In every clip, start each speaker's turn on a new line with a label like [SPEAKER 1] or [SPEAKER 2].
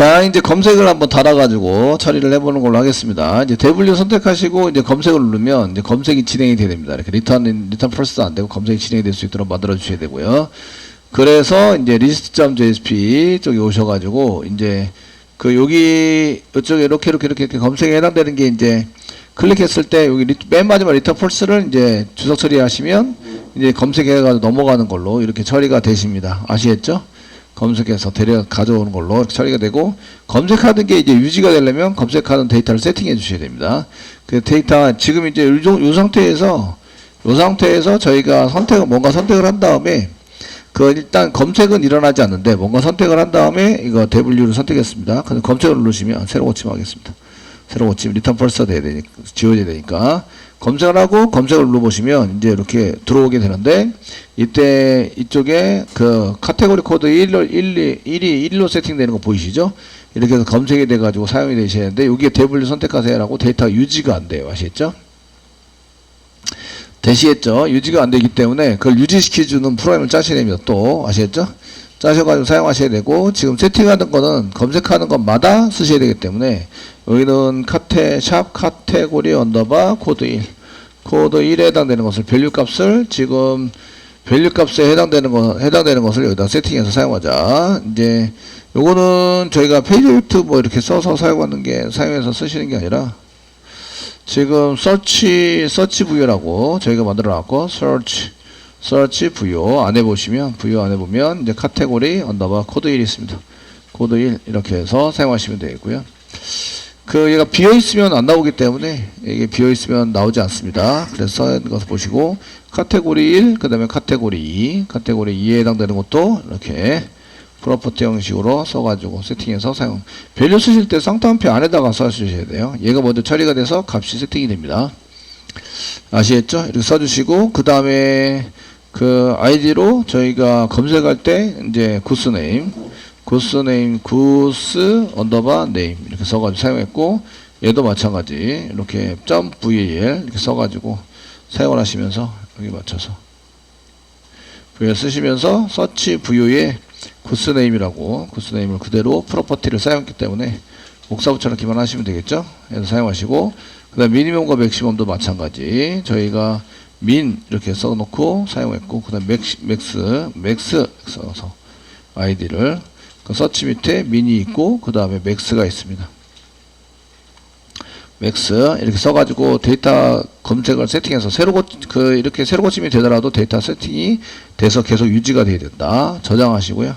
[SPEAKER 1] 자, 이제 검색을 한번 달아가지고 처리를 해보는 걸로 하겠습니다. 이제 W 선택하시고 이제 검색을 누르면 이제 검색이 진행이 돼야 됩니다. 이렇게 리턴 프로세스 안 되고 검색이 진행이 될 수 있도록 만들어 주셔야 되고요. 그래서 이제 list.jsp 쪽에 오셔가지고 이제 그 여기 이쪽에 이렇게 검색에 해당되는 게 이제 클릭했을 때 여기 맨 마지막 리턴 폴스를 이제 주석 처리하시면 이제 검색해가지고 넘어가는 걸로 이렇게 처리가 되십니다. 아시겠죠? 검색해서 가져오는 걸로 이렇게 처리가 되고, 검색하는 게 이제 유지가 되려면 검색하는 데이터를 세팅해 주셔야 됩니다. 그 데이터 지금 이제 요 상태에서 저희가 뭔가 선택을 한 다음에 그 일단 검색은 일어나지 않는데 뭔가 선택을 한 다음에 이거 W를 선택했습니다. 그럼 검색을 누르시면 새로 고침 하겠습니다. 새로 고침 리턴 펄스가 돼야 되니까, 지워져야 되니까 검색을 하고 검색을 눌러보시면 이제 이렇게 들어오게 되는데, 이때 이쪽에 그 카테고리 코드 1로 세팅되는 거 보이시죠? 이렇게 해서 검색이 돼가지고 사용이 되셔야 되는데, 여기에 W 선택하세요라고 데이터가 유지가 안 돼요. 아시겠죠? 되시겠죠? 유지가 안 되기 때문에 그걸 유지시켜주는 프로그램을 짜셔야 됩니다. 또 아시겠죠? 짜셔가지고 사용하셔야 되고, 지금 세팅하는 거는 검색하는 것마다 쓰셔야 되기 때문에 여기는 샵 카테고리 언더바 코드 1 코드 1에 해당되는 것을 밸류 값을 지금 밸류 값에 해당되는 것을 여기다 세팅해서 사용하자. 이제 요거는 저희가 페이지 웨이트 뭐 이렇게 써서 사용해서 쓰시는 게 아니라 지금 서치 부여라고 저희가 만들어 놨고, 서치 부여 안에 보시면 이제 카테고리 언더바 코드 1이 있습니다. 코드 1 이렇게 해서 사용하시면 되겠고요. 얘가 비어있으면 안 나오기 때문에 이게 비어있으면 나오지 않습니다. 그래서 써있는 것을 보시고 카테고리 1, 그 다음에 카테고리 2에 해당되는 것도 이렇게 프로퍼티 형식으로 써가지고 세팅해서 사용. 밸류 쓰실 때 쌍따옴표 안에다가 써주셔야 돼요. 얘가 먼저 처리가 돼서 값이 세팅이 됩니다. 아시겠죠? 이렇게 써주시고, 그 다음에 그 아이디로 저희가 검색할 때 이제 구스 언더바 네임 이렇게 써가지고 사용했고, 얘도 마찬가지 이렇게 .val 이렇게 써가지고 사용을 하시면서 여기 맞춰서 VL 쓰시면서 서치 부여에 구스네임을 그대로 프로퍼티를 사용했기 때문에 옥사부처럼 기반하시면 되겠죠. 그래서 사용하시고, 그 다음 미니멈과 맥시멈도 마찬가지 저희가 민 이렇게 써놓고 사용했고, 그 다음 맥스 써서 아이디를 그 서치 밑에 민이 있고 그 다음에 맥스가 있습니다. 맥스 이렇게 써가지고 데이터 검색을 세팅해서 이렇게 새로 고침이 되더라도 데이터 세팅이 돼서 계속 유지가 돼야 된다. 저장하시고요.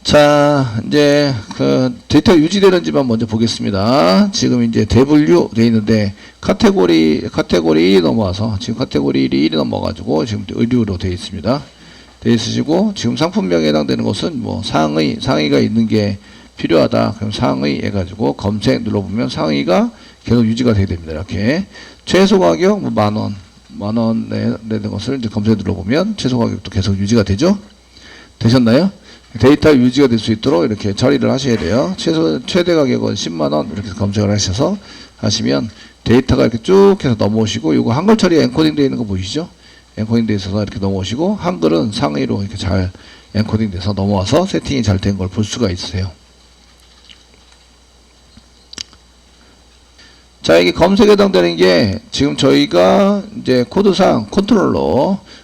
[SPEAKER 1] 자, 이제 그 데이터 유지되는지만 먼저 보겠습니다. 지금 이제 W 돼 있는데 카테고리 1이 넘어와서 지금 카테고리 1이 넘어가지고 지금 의류로 되어 있습니다. 되어 있으시고, 지금 상품명에 해당되는 것은 뭐 상의가 있는 게 필요하다. 그럼 상의 해가지고 검색 눌러보면 상의가 계속 유지가 돼야 됩니다. 이렇게 최소 가격 뭐 만원에 되는 것을 이제 검색 눌러보면 최소 가격도 계속 유지가 되죠. 되셨나요? 데이터 유지가 될 수 있도록 이렇게 처리를 하셔야 돼요. 최대 가격은 10만원 이렇게 검색을 하시면 데이터가 이렇게 쭉 해서 넘어오시고, 이거 한글 처리 엔코딩 되어 있는 거 보이시죠? 엔코딩 되어 있어서 이렇게 넘어오시고, 한글은 상의로 이렇게 잘 엔코딩 돼서 넘어와서 세팅이 잘 된 걸 볼 수가 있으세요. 자, 이게 검색에 해당되는 게 지금 저희가 이제 코드상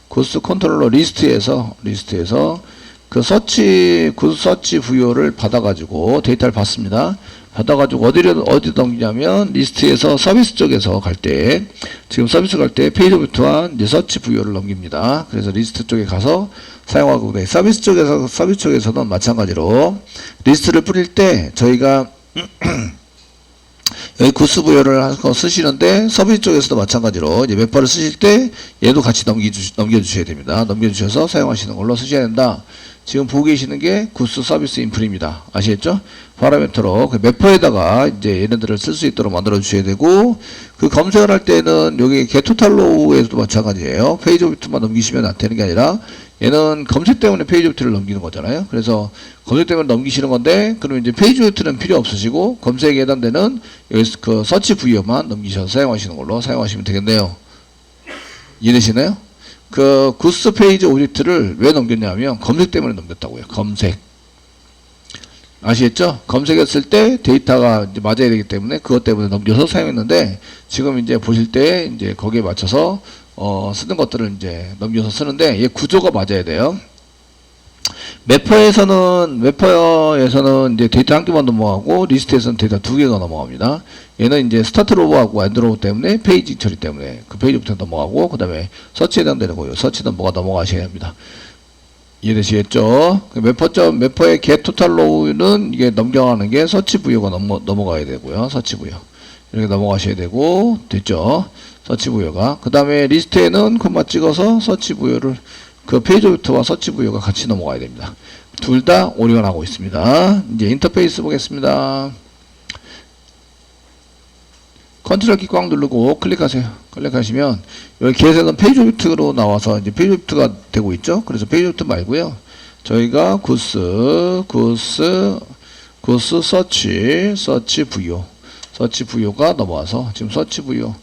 [SPEAKER 1] 구스 컨트롤러 리스트에서 그 서치 부여를 받아가지고 데이터를 받습니다. 받아가지고 어디 넘기냐면 리스트에서 서비스 쪽에서 갈 때, 지금 서비스 갈 때 페이지 오브젝트와 이제 서치 부여를 넘깁니다. 그래서 리스트 쪽에 가서 사용하고, 서비스 쪽에서는 마찬가지로 리스트를 뿌릴 때 저희가 여기 구스 부여를 쓰시는데, 서비스 쪽에서도 마찬가지로 이제 웹파를 쓰실 때 얘도 같이 넘겨주셔야 됩니다. 넘겨주셔서 사용하시는 걸로 쓰셔야 된다. 지금 보고 계시는 게 구스 서비스 인풀입니다. 아시겠죠? 파라미터로 그 맵퍼에다가 이제 얘네들을 쓸 수 있도록 만들어 주셔야 되고, 그 검색을 할 때는 여기 getTotal로에서도 마찬가지예요. 페이지 오브젝트만 넘기시면 안 되는 게 아니라 얘는 검색 때문에 페이지 오브젝트를 넘기는 거잖아요. 그래서 검색 때문에 넘기시는 건데, 그러면 이제 페이지 오브젝트는 필요 없으시고 검색에 해당되는 여기 그 서치 부여만 넘기셔서 사용하시는 걸로 사용하시면 되겠네요. 이해되시나요? 그 구스 페이지 오브젝트를 왜 넘겼냐면 검색 때문에 넘겼다고요. 검색. 아시겠죠? 검색했을 때 데이터가 이제 맞아야 되기 때문에 그것 때문에 넘겨서 사용했는데 지금 이제 보실 때 이제 거기에 맞춰서 쓰는 것들을 이제 넘겨서 쓰는데 얘 구조가 맞아야 돼요. 매퍼에서는 이제 데이터 한 개만 넘어가고 리스트에서는 데이터 두 개가 넘어갑니다. 얘는 이제 스타트 로브하고 엔드 로브 때문에 페이지 처리 때문에 그 페이지부터 넘어가고 그 다음에 서치에 해당되는 거예요. 서치는 뭐가 넘어가셔야 합니다. 이해되시겠죠? 매퍼의 get total row는 이게 넘겨가는 게 서치 부여가 넘어가야 되고요. 서치 부여. 이렇게 넘어가셔야 되고, 됐죠? 서치 부여가. 그 다음에 리스트에는 콤마 찍어서 서치 부여를, 그 페이지 오브젝트와 서치 부여가 같이 넘어가야 됩니다. 둘 다 오리온하고 있습니다. 이제 인터페이스 보겠습니다. 컨트롤 키 꽉 누르고 클릭하세요. 클릭하시면 여기 get에는 페이지 오브젝트로 나와서 이제 페이지 오브젝트가 되고 있죠. 그래서 페이지 오브젝트 말고요. 저희가 구스 서치 부여가 넘어와서 지금 서치 부여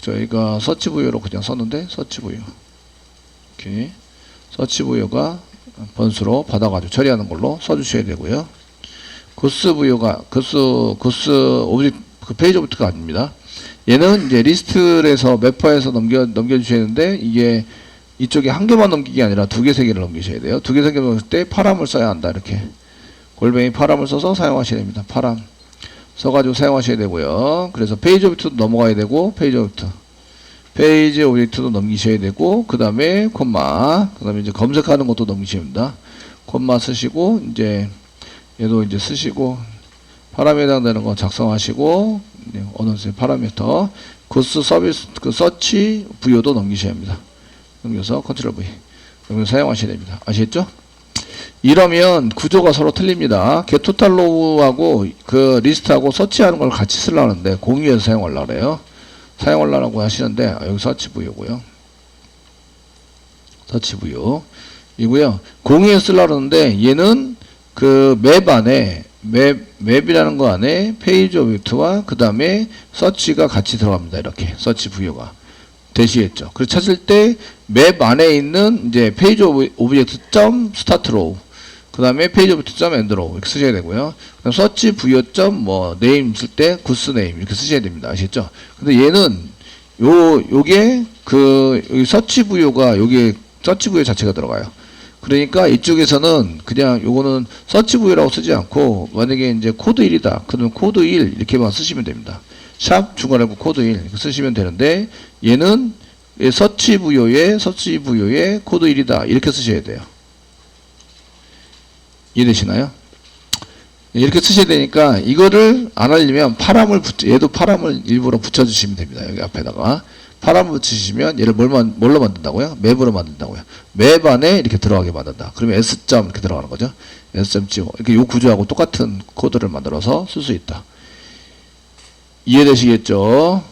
[SPEAKER 1] 저희가 서치 부여로 그냥 썼는데 서치 부여 이렇게 서치 부여가 번수로 받아가지고 처리하는 걸로 써주셔야 되고요. 구스 부여가 구스 오브젝트 그 페이지 오브젝트가 아닙니다. 얘는 이제 리스트에서 매퍼에서 넘겨주셔야 되는데 이게 이쪽에 한 개만 넘기기 아니라 두 개, 세 개를 넘기셔야 돼요. 두 개, 세 개 넘길 때 파람을 써야 한다. 이렇게 골뱅이 파람을 써서 사용하셔야 됩니다. 파람 써가지고 사용하셔야 되고요. 그래서 페이지 오브젝트도 넘어가야 되고 페이지 오브젝트도 넘기셔야 되고 그 다음에 콤마 그 다음에 이제 검색하는 것도 넘기셔야 됩니다. 콤마 쓰시고 이제 얘도 이제 쓰시고 파람에 해당되는 거 작성하시고 어느 파라미터 구스 서비스 그 서치 부여도 넘기셔야 합니다. 넘겨서 컨트롤 V 넘겨서 사용하셔야 됩니다. 아시겠죠? 이러면 구조가 서로 틀립니다. get total row하고 그 리스트하고 서치하는 걸 같이 쓰려는데 공유해서 사용하려고 그래요. 사용하려고 하시는데 여기 서치 부여고요. 서치 부여 이고요. 공유해서 쓰려고 하는데 얘는 그 맵 안에 맵이라는 거 안에 페이지 오브젝트와 그 다음에 서치가 같이 들어갑니다. 이렇게 서치 부여가 되시겠죠. 그래서 찾을 때 맵 안에 있는 이제 페이지 오브젝트 점 스타트 로우 그 다음에 페이지 오브젝트 점 엔드 로우 이렇게 쓰셔야 되고요. 그다음 서치 부여 점 뭐 네임 쓸 때 구스 네임 이렇게 쓰셔야 됩니다. 아시겠죠? 근데 얘는 요게 그 여기 서치 부여가 여기 서치 부여 자체가 들어가요. 그러니까 이쪽에서는 그냥 요거는 서치 부여라고 쓰지 않고 만약에 이제 코드 1이다. 그러면 코드 1 이렇게만 쓰시면 됩니다. 샵 중간에 코드 1 이렇게 쓰시면 되는데 얘는 서치 부여에 코드 1이다. 이렇게 쓰셔야 돼요. 이해되시나요? 이렇게 쓰셔야 되니까 이거를 안 하려면 얘도 파람을 일부러 붙여주시면 됩니다. 여기 앞에다가. 파람을 붙이시면 얘를 뭘로 만든다고요? 맵으로 만든다고요. 맵 안에 이렇게 들어가게 만든다. 그러면 S.점 이렇게 들어가는 거죠. S.CO. 이렇게 요 구조하고 똑같은 코드를 만들어서 쓸 수 있다. 이해되시겠죠?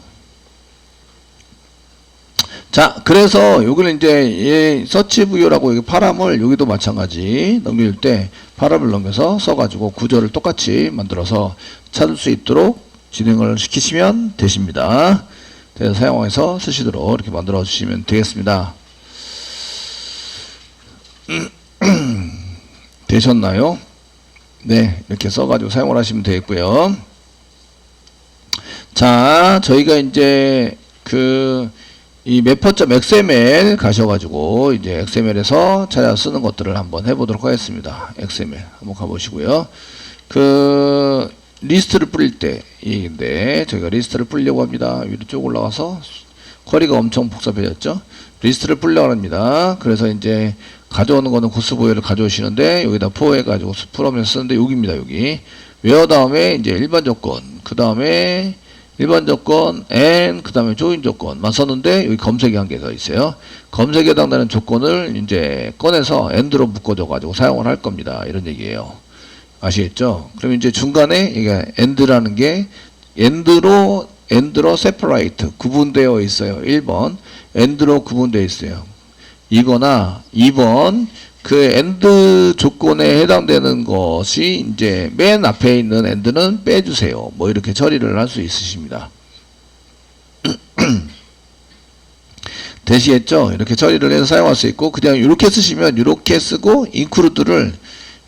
[SPEAKER 1] 자, 그래서 여기는 이제 서치 부여라고 여기 파람을 여기도 마찬가지 넘길 때 파람을 넘겨서 써가지고 구조를 똑같이 만들어서 찾을 수 있도록 진행을 시키시면 되십니다. 그래서 사용해서 쓰시도록 이렇게 만들어 주시면 되겠습니다. 되셨나요? 네, 이렇게 써가지고 사용을 하시면 되겠고요. 자, 저희가 이제 이 매퍼.xml 가셔가지고 이제 xml에서 찾아 쓰는 것들을 한번 해보도록 하겠습니다. xml 한번 가보시고요. 리스트를 뿌릴 때 얘기인데 저희가 리스트를 뿌리려고 합니다. 위로 쭉 올라가서 쿼리가 엄청 복잡해졌죠. 리스트를 뿌리려고 합니다. 그래서 이제 가져오는 거는 구스 부여를 가져오시는데 여기다 포 해가지고 풀하면서 쓰는데 여기입니다. 여기 웨어 다음에 이제 일반 조건 그 다음에 일반 조건 and 그 다음에 조인 조건만 썼는데 여기 검색이 한 개 더 있어요. 검색에 해당되는 조건을 이제 꺼내서 and로 묶어줘 가지고 사용을 할 겁니다. 이런 얘기예요. 아시겠죠? 그럼 이제 중간에 이게 and라는 게 and로 separate 구분되어 있어요. 1번 and로 구분되어 있어요. 이거나 2번 그 and 조건에 해당되는 것이 이제 맨 앞에 있는 and는 빼주세요. 뭐 이렇게 처리를 할 수 있으십니다. 되시겠죠? 이렇게 처리를 해서 사용할 수 있고 그냥 이렇게 쓰시면 이렇게 쓰고 include를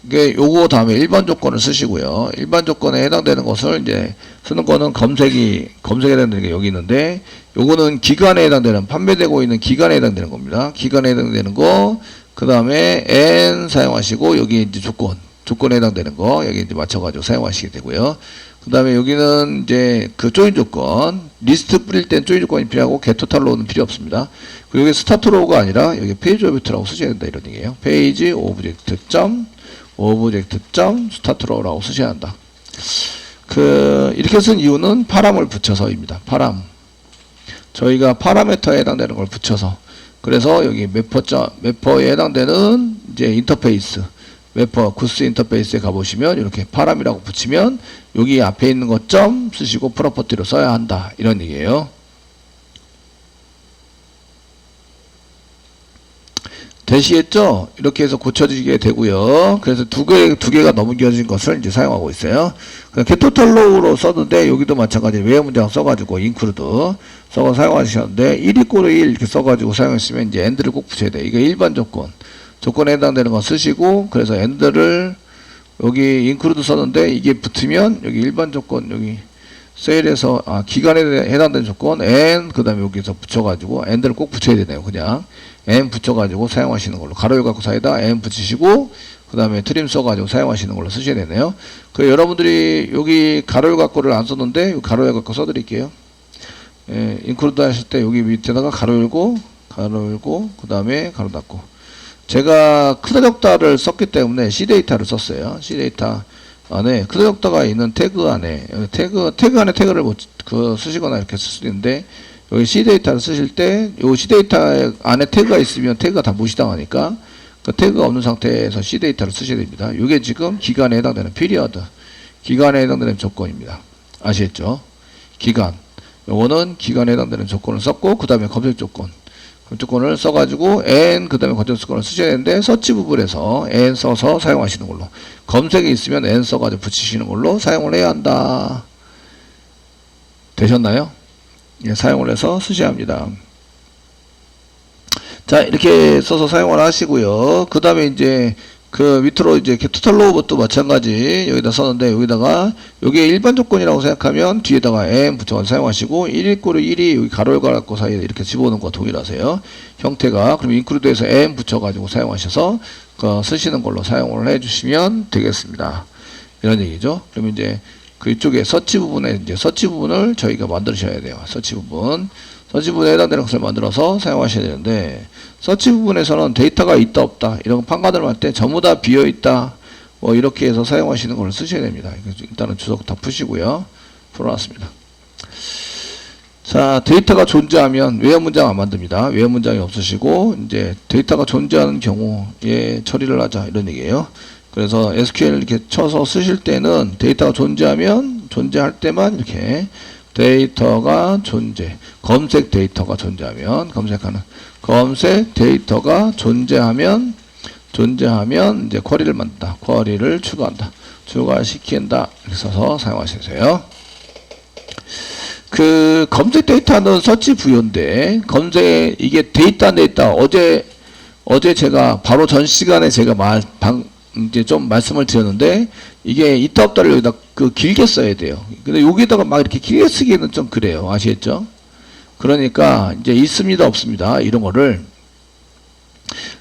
[SPEAKER 1] 이게 요거 다음에 일반 조건을 쓰시고요. 일반 조건에 해당되는 것을 이제 쓰는 거는 검색에 해당되는 게 여기 있는데, 요거는 기간에 해당되는, 판매되고 있는 기간에 해당되는 겁니다. 기간에 해당되는 거, 그 다음에 n 사용하시고, 여기 이제 조건에 해당되는 거, 여기 이제 맞춰가지고 사용하시게 되고요. 그 다음에 여기는 이제 그 조인 조건, 리스트 뿌릴 땐 조인 조건이 필요하고, getTotal로는 필요 없습니다. 그리고 여기 스타트로우가 아니라, 여기 페이지 오브젝트라고 쓰셔야 된다, 이런 얘기예요. 페이지 오브젝트 스타트로우라고 쓰셔야 한다. 이렇게 쓴 이유는 파람을 붙여서입니다. 파람. 저희가 파라메터에 해당되는 걸 붙여서. 그래서 여기 매퍼에 해당되는 이제 인터페이스. 매퍼, 구스 인터페이스에 가보시면 이렇게 파람이라고 붙이면 여기 앞에 있는 거 점 쓰시고 프로퍼티로 써야 한다. 이런 얘기예요. 되시겠죠? 이렇게 해서 고쳐지게 되고요. 그래서 두 개가 넘겨진 것을 이제 사용하고 있어요. getTotal로 썼는데 여기도 마찬가지로 외화 문장 써가지고 include 써서 사용하셨는데 1 = 1 이렇게 써가지고 사용했으면 이제 and를 꼭 붙여야 돼요. 이게 일반 조건에 해당되는 거 쓰시고, 그래서 and를 여기 include 썼는데 이게 붙으면 여기 일반 조건 여기 세일에서 기간에 해당되는 조건 and 그 다음에 여기서 붙여가지고 and를 꼭 붙여야 되네요. 그냥 and 붙여가지고 사용하시는 걸로, 가로 열고 사이에다 and 붙이시고 그 다음에 트림 써가지고 사용하시는 걸로 쓰셔야 되네요. 여러분들이 여기 가로 열고를 안 썼는데 가로 열고 써드릴게요. include 하실 때 여기 밑에다가 가로 열고 그 다음에 가로 닫고, 제가 크다 적다를 썼기 때문에 c데이터를 썼어요. c데이터 안에 크다 적다가 있는 태그 안에 태그 안에 태그를 쓰시거나 이렇게 쓸 수도 있는데, 여기 c데이터를 쓰실 때 요 c데이터 안에 태그가 있으면 태그가 다 무시당하니까 그 태그가 없는 상태에서 c데이터를 쓰셔야 됩니다. 이게 지금 기간에 해당되는 피리어드, 기간에 해당되는 조건입니다. 아시겠죠? 기간. 요거는 기간에 해당되는 조건을 썼고, 그 다음에 검색 조건을 써가지고 n 그 다음에 검색 조건을 쓰셔야 되는데, 서치 부분에서 n 써서 사용하시는 걸로, 검색이 있으면 n 써가지고 붙이시는 걸로 사용을 해야 한다. 되셨나요? 예, 사용을 해서 쓰셔야 합니다. 자, 이렇게 써서 사용을 하시고요. 그 다음에 이제 밑으로 이제 getTotal로우도 마찬가지 여기다 썼는데, 여기다가 여기에 일반 조건이라고 생각하면 뒤에다가 n 붙여서 사용하시고, 1 = 1이 여기 가로 열고 사이에 이렇게 집어넣는 거 동일하세요. 형태가. 그럼 include에서 n 붙여가지고 사용하셔서 쓰시는 걸로 사용을 해주시면 되겠습니다. 이런 얘기죠. 그럼 이제 그쪽에 서치 부분을 저희가 만드셔야 돼요. 서치 부분에 해당되는 것을 만들어서 사용하셔야 되는데, 서치 부분에서는 데이터가 있다 없다 이런 판단을 할 때 전부 다 비어있다 뭐 이렇게 해서 사용하시는 걸 쓰셔야 됩니다. 일단은 주석 다 푸시고요. 풀어놨습니다. 자, 데이터가 존재하면 외화 문장 안 만듭니다. 외화 문장이 없으시고 이제 데이터가 존재하는 경우에 처리를 하자, 이런 얘기예요. 그래서 SQL 이렇게 쳐서 쓰실 때는 데이터가 존재할 때만 이렇게 데이터가 검색 데이터가 존재하면, 검색 데이터가 존재하면 이제 쿼리를 만든다. 쿼리를 추가시킨다. 이렇게 써서 사용하시세요. 검색 데이터는 서치 부여인데, 이게 데이터 어제 제가 바로 전 시간에 제가 이제 좀 말씀을 드렸는데, 이게 있다 없다를 여기다 길게 써야 돼요. 근데 여기다가 막 이렇게 길게 쓰기에는 좀 그래요. 아시겠죠? 그러니까 이제 있습니다 없습니다 이런 거를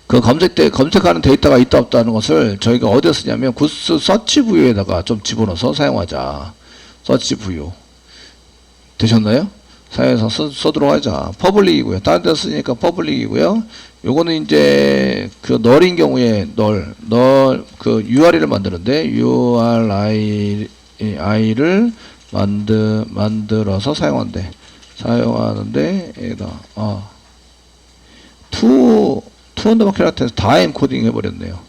[SPEAKER 1] 검색하는 데이터가 있다 없다는 것을 저희가 어디에 쓰냐면 구스 서치 부여에다가 좀 집어넣어서 사용하자. 서치 부여 되셨나요? 사용해서 써도록 하자. 퍼블릭이고요. 다른 데 쓰니까 퍼블릭이고요. 요거는 이제 널인 경우에 URI를 만드는데, URI를 만들어서 사용하는데 얘가 투 언더바 캐릭터에서 다 엔코딩 해버렸네요.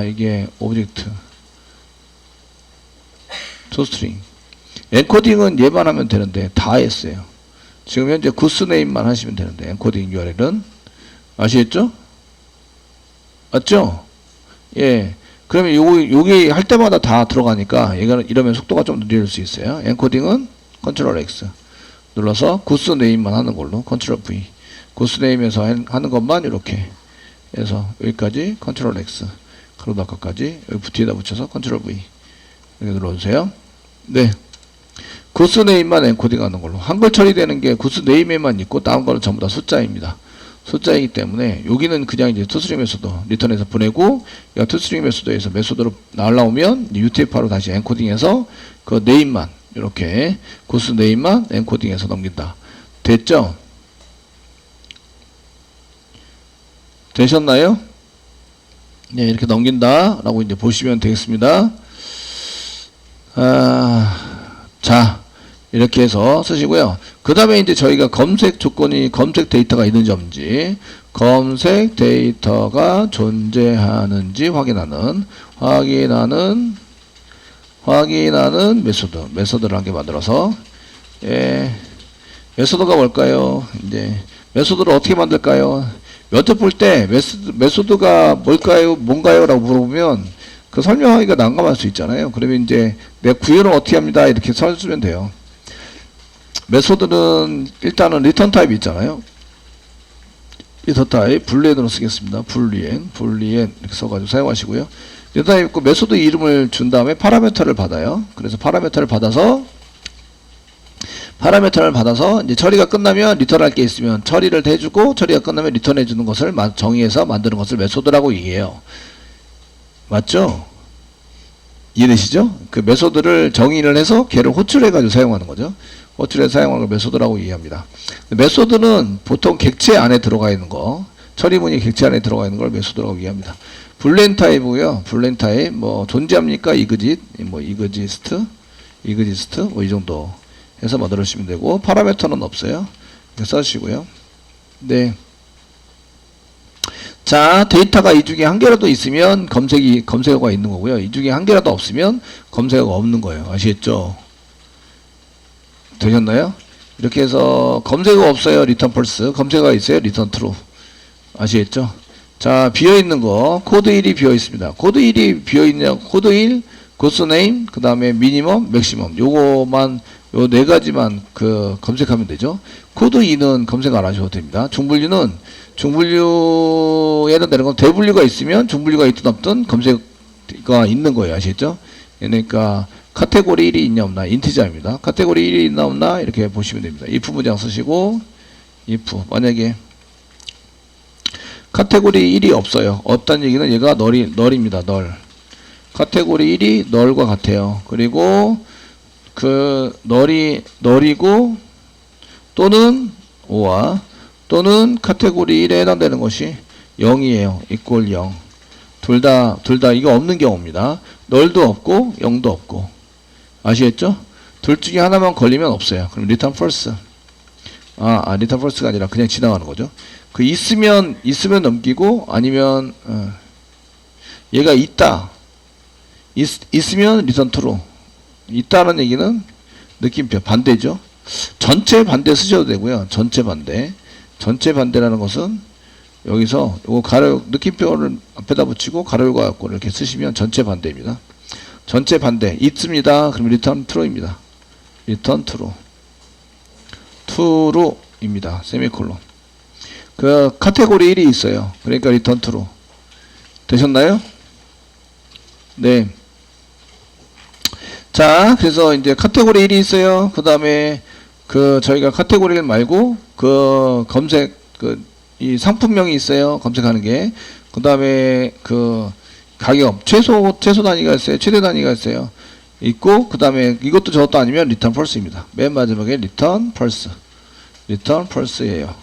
[SPEAKER 1] 이게 오브젝트 투 스트링 엔코딩은 얘만 하면 되는데 다 했어요. 지금 현재 구스 네임만 하시면 되는데, 엔코딩 URL은 아시겠죠? 맞죠? 예. 그러면 요게 할 때마다 다 들어가니까 이러면 속도가 좀 느릴 수 있어요. 엔코딩은 컨트롤 X 눌러서 구스 네임만 하는 걸로, 컨트롤 V 구스 네임에서 하는 것만 이렇게 해서 여기까지 컨트롤 X. 가로닫기까지 여기 뒤에다 붙여서 컨트롤 V 이렇게 눌러주세요. 네. 구스 네임만 엔코딩 하는 걸로. 한글 처리되는 게 구스 네임에만 있고 다른 거는 전부 다 숫자입니다. 숫자이기 때문에 여기는 그냥 이제 투스트링 메소드 리턴해서 보내고 투스트링 메소드에서 메소드로 날라오면 UTF-8로 다시 엔코딩해서 그 네임만 이렇게 구스 네임만 엔코딩해서 넘긴다. 됐죠? 되셨나요? 네, 이렇게 넘긴다 라고 이제 보시면 되겠습니다. 자, 이렇게 해서 쓰시고요. 그 다음에 이제 저희가 검색 조건이 검색 데이터가 있는지 없는지, 검색 데이터가 존재하는지 확인하는 메소드를 한 개 만들어서, 메소드가 뭘까요? 이제, 메소드를 어떻게 만들까요? 면접 볼 때 메소드가 뭔가요? 라고 물어보면 그 설명하기가 난감할 수 있잖아요. 그러면 이제 내 구현을 어떻게 합니다. 이렇게 써주면 돼요. 메소드는 일단은 리턴 타입이 있잖아요. 리턴 타입, 불리엔으로 쓰겠습니다. 불리엔 이렇게 써가지고 사용하시고요. 리턴 타입 있고 메소드 이름을 준 다음에 파라메터를 받아요. 그래서 파라메터를 받아서 이제 처리가 끝나면 리턴할 게 있으면 처리를 해주고 처리가 끝나면 리턴해주는 것을 정의해서 만드는 것을 메소드라고 얘기해요. 맞죠? 이해되시죠? 그 메소드를 정의를 해서 걔를 호출해가지고 사용하는 거죠. 호출해서 사용하는 걸 메소드라고 이해합니다. 메소드는 보통 객체 안에 들어가 있는 거, 처리문이 객체 안에 들어가 있는 걸 메소드라고 이해합니다. 불렌 타입이고요. 불렌 타입, 뭐, 존재합니까? 이그짓, 뭐, 이그지스트, 뭐, 이 정도 해서 만들어주시면 되고, 파라메터는 없어요. 이렇게 써주시고요. 네. 자, 데이터가 이 중에 한 개라도 있으면 검색어가 있는 거고요. 이 중에 한 개라도 없으면 검색어가 없는 거예요. 아시겠죠? 되셨나요? 이렇게 해서 검색어 없어요. 리턴 펄스. 검색어가 있어요. 리턴 트루. 아시겠죠? 자, 비어있는 거. 코드 1이 비어있습니다. 코드 1이 비어있냐? 코드 1, 구스 네임, 그 다음에 미니멈, 맥시멈. 요거만, 요 네 가지만 검색하면 되죠. 코드 2는 검색 안 하셔도 됩니다. 중분류에 해당되는 건 대분류가 있으면 중분류가 있든 없든 검색가 있는 거예요. 아시겠죠? 그러니까 카테고리 1이 있냐 없나 인티저입니다. 카테고리 1이 있나 없나 이렇게 보시면 됩니다. if 문장 쓰시고 if 만약에 카테고리 1이 없어요. 없다는 얘기는 얘가 널입니다. 널. 카테고리 1이 널과 같아요. 그리고 널이고 또는 5와 또는 카테고리 1에 해당되는 것이 0이에요. equal 0. 둘 다 이거 없는 경우입니다. 널도 없고 0도 없고. 아시겠죠? 둘 중에 하나만 걸리면 없어요. 그럼 return false. return false가 아니라 그냥 지나가는 거죠. 있으면 넘기고 아니면 얘가 있으면 return true. 있다는 얘기는 느낌표 반대죠. 전체 반대 쓰셔도 되고요. 전체 반대라는 것은 여기서 요거 느낌표를 앞에다 붙이고 가로 열고 갖고 이렇게 쓰시면 전체 반대입니다. 전체 반대 있습니다. 그럼 return true입니다. return true입니다. 세미콜론. 카테고리 1이 있어요. 그러니까 return true. 되셨나요? 네. 자, 그래서 이제 카테고리 1이 있어요. 그 다음에 저희가 카테고리 1 말고 이 상품명이 있어요. 검색하는 게. 그 다음에 가격, 최소 단위가 있어요. 최대 단위가 있어요. 있고, 그 다음에 이것도 저것도 아니면 return false입니다. 맨 마지막에 return false예요.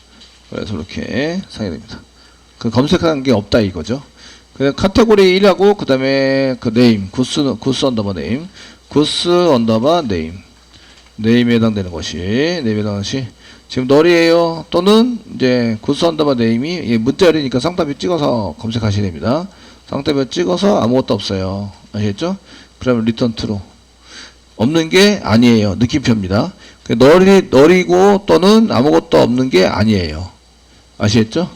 [SPEAKER 1] 그래서 이렇게 사야 됩니다. 검색하는 게 없다 이거죠. 그래서 카테고리 1하고, 그 다음에 name, 구스 언더바 name, 구스 언더바 name. 네임에 해당되는 것이, 지금 널이에요. 또는, 이제, 구스 언더바 name이, 문자열이니까 쌍따옴표 찍어서 검색하셔야 됩니다. 쌍따옴표 찍어서 아무것도 없어요. 아시겠죠? 그러면 return true. 없는 게 아니에요. 느낌표입니다. 널이고, 또는 아무것도 없는 게 아니에요. 아시겠죠?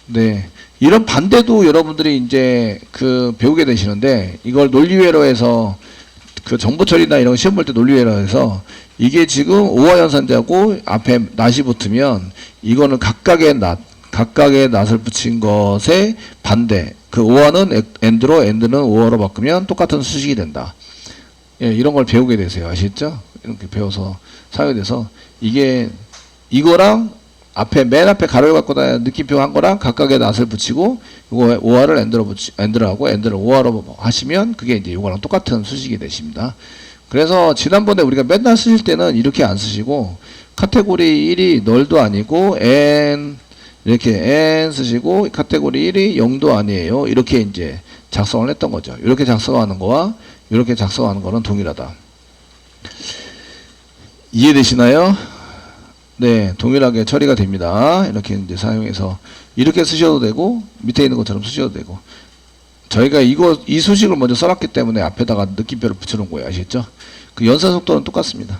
[SPEAKER 1] 네. 이런 반대도 여러분들이 이제 배우게 되시는데, 이걸 논리회로해서 정보 처리나 이런 거 시험 볼 때 논리회로해서 이게 지금 오화 연산자고 앞에 낫이 붙으면 이거는 각각의 낫을 붙인 것의 반대, 그 오어는 and로 and는 오어로 바꾸면 똑같은 수식이 된다. 예, 이런 걸 배우게 되세요. 아시겠죠? 이렇게 배워서 사용이 돼서 이게 이거랑 앞에 맨 앞에 가로를 갖고 다 느낌표 한 거랑 각각의 낫을 붙이고 이거 오어를 and로 하고 and를 오어로 하시면 그게 이제 이거랑 똑같은 수식이 되십니다. 그래서 지난번에 우리가 맨날 쓰실 때는 이렇게 안 쓰시고 카테고리 1이 널도 아니고 n 이렇게 n 쓰시고 카테고리 1이 0도 아니에요. 이렇게 이제 작성을 했던 거죠. 이렇게 작성하는 거와 이렇게 작성하는 거는 동일하다. 이해되시나요? 네, 동일하게 처리가 됩니다. 이렇게 이제 사용해서 이렇게 쓰셔도 되고 밑에 있는 것처럼 쓰셔도 되고 저희가 이 수식을 먼저 써놨기 때문에 앞에다가 느낌표를 붙여놓은 거예요. 아시겠죠? 그 연산 속도는 똑같습니다.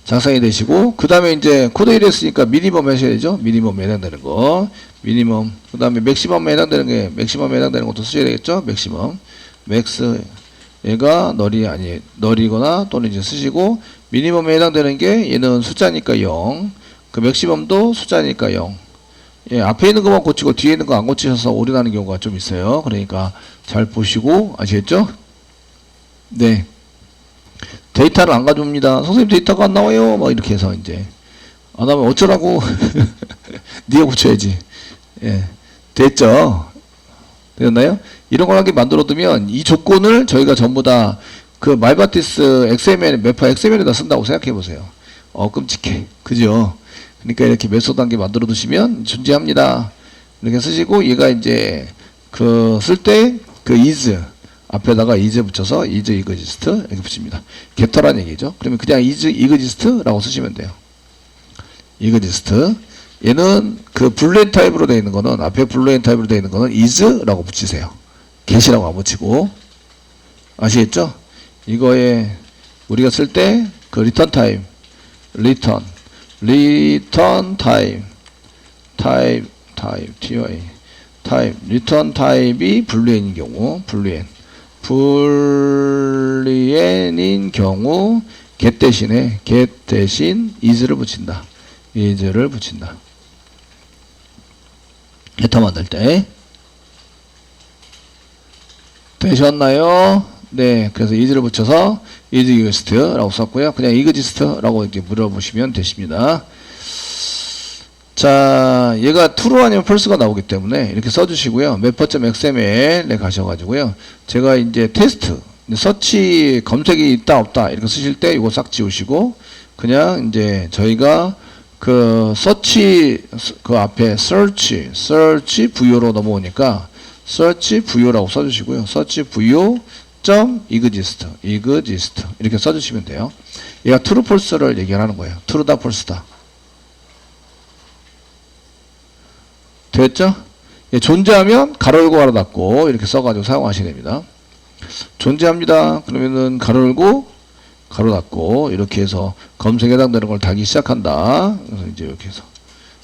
[SPEAKER 1] 작성이 되시고 그 다음에 이제 코드 1 했으니까 미니멈 하셔야 되죠. 미니멈에 해당되는 거 미니멈 그 다음에 맥시멈에 해당되는 게 맥시멈에 해당되는 것도 쓰셔야 되겠죠. 맥시멈 맥스 얘가 널이거나 또는 이제 쓰시고 미니멈에 해당되는 게 얘는 숫자니까 0 그 맥시멈도 숫자니까 0 예, 앞에 있는 것만 고치고 뒤에 있는 거 안 고치셔서 오류나는 경우가 좀 있어요. 그러니까 잘 보시고 아시겠죠? 네. 데이터를 안 가져옵니다. 선생님 데이터가 안 나와요. 막 이렇게 해서 이제 안 하면 어쩌라고. 네가 고쳐야지. 예. 됐죠? 되었나요? 이런 걸 하게 만들어두면 이 조건을 저희가 전부 다 그 말바티스 XML, 매파 XML에다 쓴다고 생각해 보세요. 끔찍해. 그죠? 그러니까 이렇게 메소드 단계 만들어 두시면 존재합니다. 이렇게 쓰시고 얘가 이제 쓸 때 is 앞에다가 is 붙여서 is exist 이렇게 붙입니다. gett란 얘기죠. 그러면 그냥 is exist라고 쓰시면 돼요. exist 얘는 그 불루엔 타입으로 되어 있는 거는 앞에 불루엔 타입으로 되어 있는 거는 is라고 붙이세요. get이라고 안 붙이고 아시겠죠? 이거에 우리가 쓸 때 그 return time return return 타입이 불루엔인 경우 불루엔인 경우 get 대신 is를 붙인다. getter 만들 때 되셨나요? 네, 그래서 is를 붙여서 is exist라고 썼고요. 그냥 exist라고 이렇게 물어보시면 되십니다. 자, 얘가 true 아니면 false가 나오기 때문에 이렇게 써주시고요. mapper.xml에 가셔가지고요. 제가 이제 테스트, 서치 검색이 있다 없다 이렇게 쓰실 때 이거 싹 지우시고 그냥 이제 저희가 그 서치 그 앞에 search VO로 넘어오니까 search VO라고 써주시고요. search VO exist 이렇게 써주시면 돼요. 얘가 true false를 얘기하는 거예요. true다 false다. 됐죠? 예, 존재하면 가로 열고 가로 닫고 이렇게 써가지고 사용하셔야 됩니다. 존재합니다. 그러면은 가로 열고 가로 닫고 이렇게 해서 검색에 해당되는 걸 달기 시작한다. 그래서 이제 이렇게 해서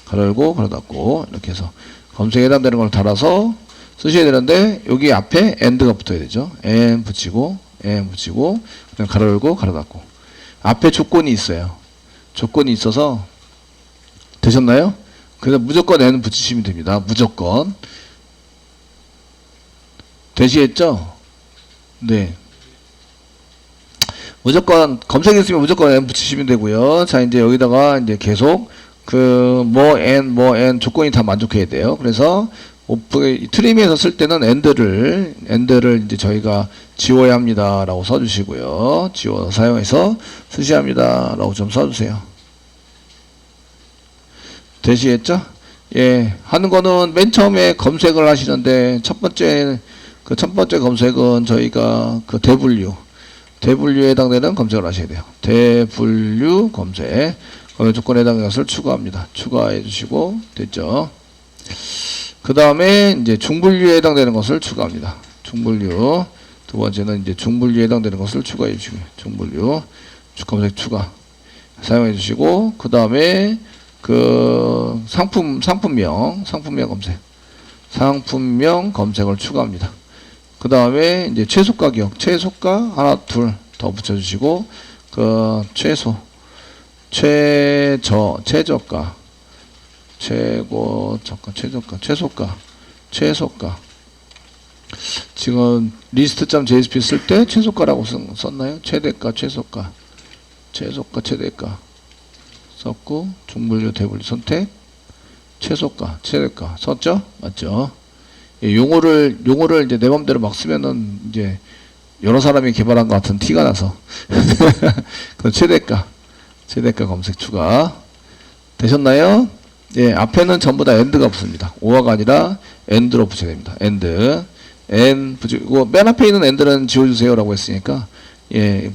[SPEAKER 1] 가로 열고 가로 닫고 이렇게 해서 검색에 해당되는 걸 달아서 쓰셔야 되는데 여기 앞에 and가 붙어야 되죠. and 붙이고 그냥 가로 열고 가로 닫고 앞에 조건이 있어요. 조건이 있어서 되셨나요? 그래서 무조건 n 붙이시면 됩니다. 무조건 되시겠죠? 네. 무조건 검색했으면 무조건 n 붙이시면 되고요. 자 이제 여기다가 이제 계속 그 n 조건이 다 만족해야 돼요. 그래서 트리미에서 쓸 때는 end를 이제 저희가 지워야 합니다라고 써주시고요. 지워서 사용해서 쓰셔야 합니다라고 좀 써주세요. 되시겠죠? 예, 하는 거는 맨 처음에 검색을 하시는데 첫 번째 검색은 저희가 그 대분류에 해당되는 검색을 하셔야 돼요. 대분류 검색 조건에 해당되는 것을 추가합니다. 추가해 주시고 됐죠? 그 다음에 이제 중분류에 해당되는 것을 추가합니다. 중분류. 두 번째는 이제 중분류에 해당되는 것을 추가해 주시고요. 중분류. 검색 추가. 사용해 주시고, 그 다음에 그 상품명 검색. 상품명 검색을 추가합니다. 그 다음에 이제 최소가격. 최소가 하나, 둘 더 붙여주시고, 그 최저가. 최소가 최소가. 지금 list.jsp 쓸 때 최소가라고 썼나요? 최대가, 최소가. 최소가, 최대가. 썼고, 중분류, 대분류 선택. 최소가, 최대가. 썼죠? 맞죠? 예, 용어를 이제 내 맘대로 막 쓰면은 이제 여러 사람이 개발한 것 같은 티가 나서. 그 최대가 검색 추가. 되셨나요? 예, 앞에는 전부 다 end가 붙습니다. or가 아니라 end로 붙여야 됩니다. end 붙이고, 맨 앞에 있는 end는 지워주세요라고 했으니까, 예,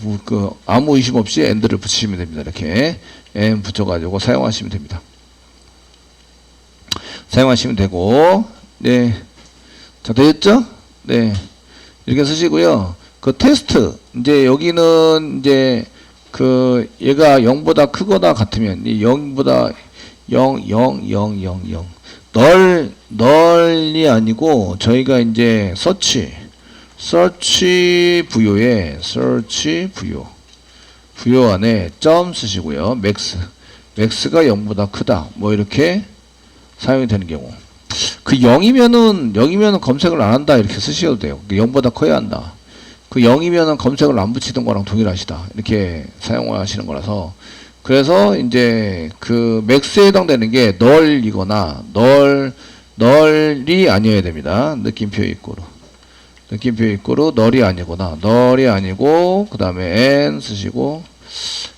[SPEAKER 1] 아무 의심 없이 end를 붙이시면 됩니다. 이렇게 end 붙여가지고 사용하시면 됩니다. 사용하시면 되고, 네. 자, 되셨죠? 네. 이렇게 쓰시고요. 그 테스트, 이제 여기는 이제 얘가 0보다 크거나 같으면, 이 0보다 0, 0이 아니고, 저희가 이제 search 부요 안에 점 쓰시고요. max가 0보다 크다. 뭐 이렇게 사용이 되는 경우. 그 0이면은 검색을 안 한다. 이렇게 쓰셔도 돼요. 0보다 커야 한다. 그 0이면은 검색을 안 붙이던 거랑 동일하시다. 이렇게 사용하시는 거라서. 그래서 이제 그 max에 해당되는 게 null이거나 null이 아니어야 됩니다. 느낌표 입구로 null이 아니거나 null이 아니고, 그 다음에 n 쓰시고,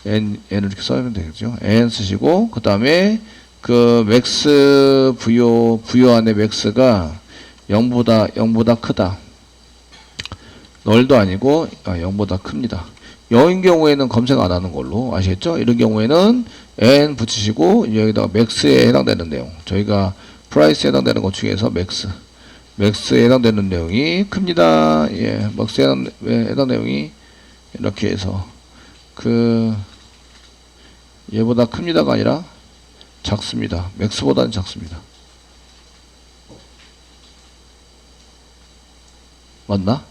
[SPEAKER 1] n을 이렇게 써야 되겠죠. n 쓰시고, 그 다음에 그 max 부요 안에 max가 0보다 크다. null도 아니고 0보다 큽니다. 0인 경우에는 검색 안 하는 걸로 아시겠죠? 이런 경우에는 n 붙이시고, 여기다가 max에 해당되는 내용, 저희가 price에 해당되는 것 중에서 max에 해당되는 내용이 큽니다. 예, max에 해당 내용이 이렇게 해서 얘보다 큽니다가 아니라 작습니다. max보다는 작습니다. 맞나?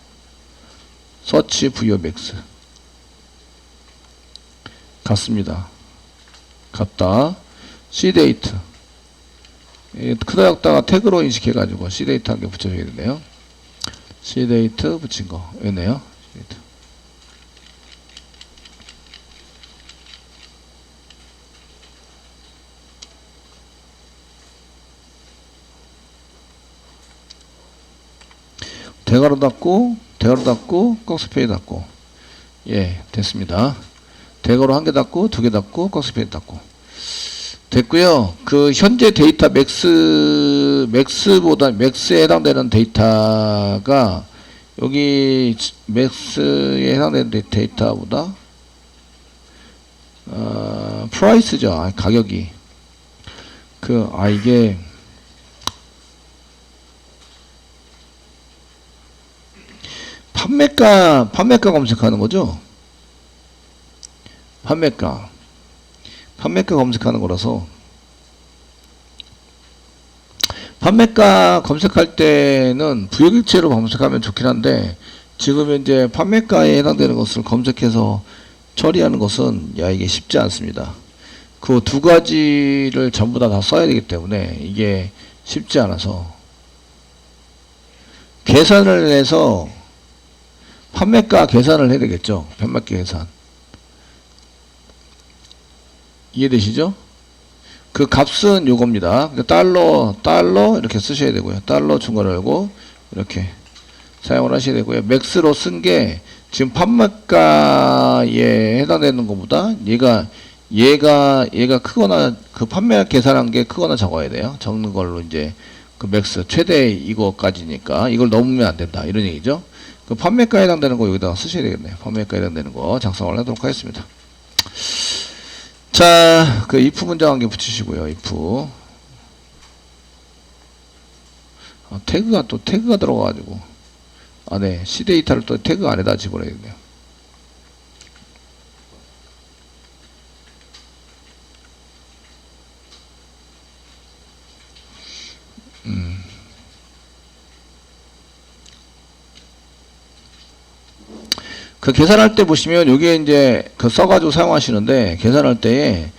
[SPEAKER 1] 서치 부여 max 같습니다. 같다. cdate 크다 작다가 태그로 인식해가지고 cdate 한 개 붙여줘야 되네요. cdate 붙인 거 여기네요. 대괄호 닫고 꺽스페이 닫고. 예, 됐습니다. 대괄호 한 개 닫고, 두 개 닫고, 꺽스페이 닫고. 됐고요. 그 현재 데이터 max에 해당되는 데이터가 여기 max에 해당되는 데이터보다 price죠. 가격이 이게 판매가 검색하는 거죠. 판매가 검색하는 거라서, 판매가 검색할 때는 부여객체로 검색하면 좋긴 한데, 지금 현재 판매가에 해당되는 것을 검색해서 처리하는 것은 이게 쉽지 않습니다. 그 두 가지를 전부 다 써야 되기 때문에 이게 쉽지 않아서, 계산을 해서 판매가 계산을 해야 되겠죠. 판매가 계산. 이해되시죠? 그 값은 요겁니다. 달러 이렇게 쓰셔야 되고요. 달러 중괄호 열고 이렇게 사용을 하셔야 되고요. 맥스로 쓴 게 지금 판매가에 해당되는 것보다 얘가 크거나, 그 판매 계산한 게 크거나 적어야 돼요. 적는 걸로 이제 그 맥스 최대 이거까지니까 이걸 넘으면 안 된다. 이런 얘기죠. 그 판매가에 해당되는 거 여기다가 쓰셔야 되겠네요. 판매가에 해당되는 거 작성을 하도록 하겠습니다. 자, 그 if 문장 한 개 붙이시고요. if. 태그가 들어가가지고 안에 c데이터를 또 태그 안에다 집어넣어야겠네요. 그 계산할 때 보시면 여기에 이제 그 써가지고 사용하시는데, 계산할 때에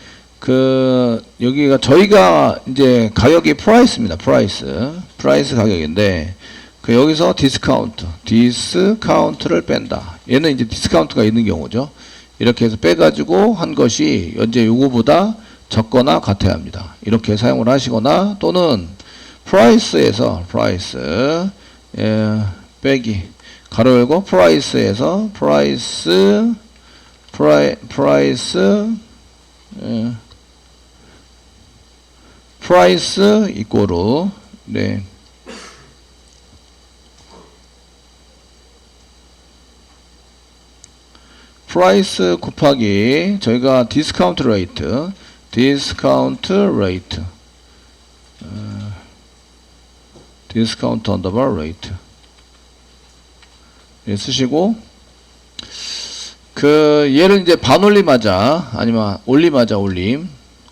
[SPEAKER 1] 여기가 저희가 이제 가격이 프라이스입니다. 프라이스. 프라이스 가격인데 그 여기서 디스카운트를 뺀다. 얘는 이제 디스카운트가 있는 경우죠. 이렇게 해서 빼가지고 한 것이 현재 요거보다 적거나 같아야 합니다. 이렇게 사용을 하시거나 또는 프라이스에서 빼기 가로 열고 프라이스에서 프라이스 이꼬르 네. 프라이스 곱하기 저희가 디스카운트 레이트 디스카운트 언더바 레이트 예, 쓰시고 그 얘를 이제 반올림하자 아니면 올림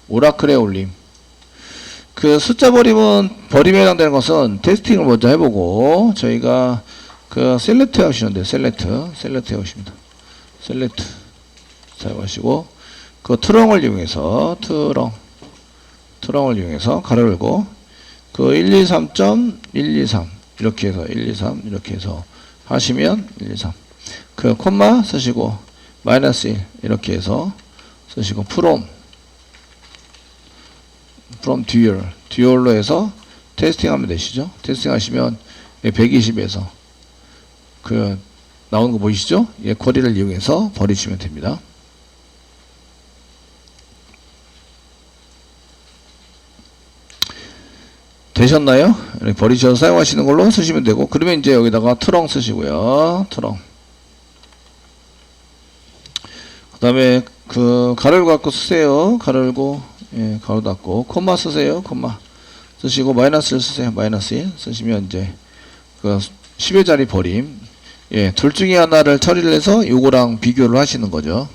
[SPEAKER 1] 오라클의 올림 그 숫자 버림에 해당되는 것은 테스팅을 먼저 해보고 저희가 그 셀렉트 하시는데 셀렉트 해오십니다. 셀렉트 사용하시고 그 트렁을 이용해서 트렁을 이용해서 가로 열고 그 123.123 이렇게 해서 123 이렇게 해서 하시면 123 그 콤마 쓰시고 마이너스 1 이렇게 해서 쓰시고 from 듀얼로 해서 테스팅 하면 되시죠. 테스팅 하시면 120에서 그 나오는 거 보이시죠? 예, 쿼리를 이용해서 버리시면 됩니다. 되셨나요? 이렇게 버리셔서 사용하시는 걸로 쓰시면 되고 그러면 이제 여기다가 트렁 쓰시고요. 트렁 그 다음에 그 가로를 갖고 쓰세요. 가로 열고 예, 가로 닫고 콤마 쓰세요. 콤마 쓰시고 마이너스를 쓰세요. 마이너스 1 쓰시면 이제 그 10여자리 버림 예, 둘 중에 하나를 처리를 해서 요거랑 비교를 하시는 거죠.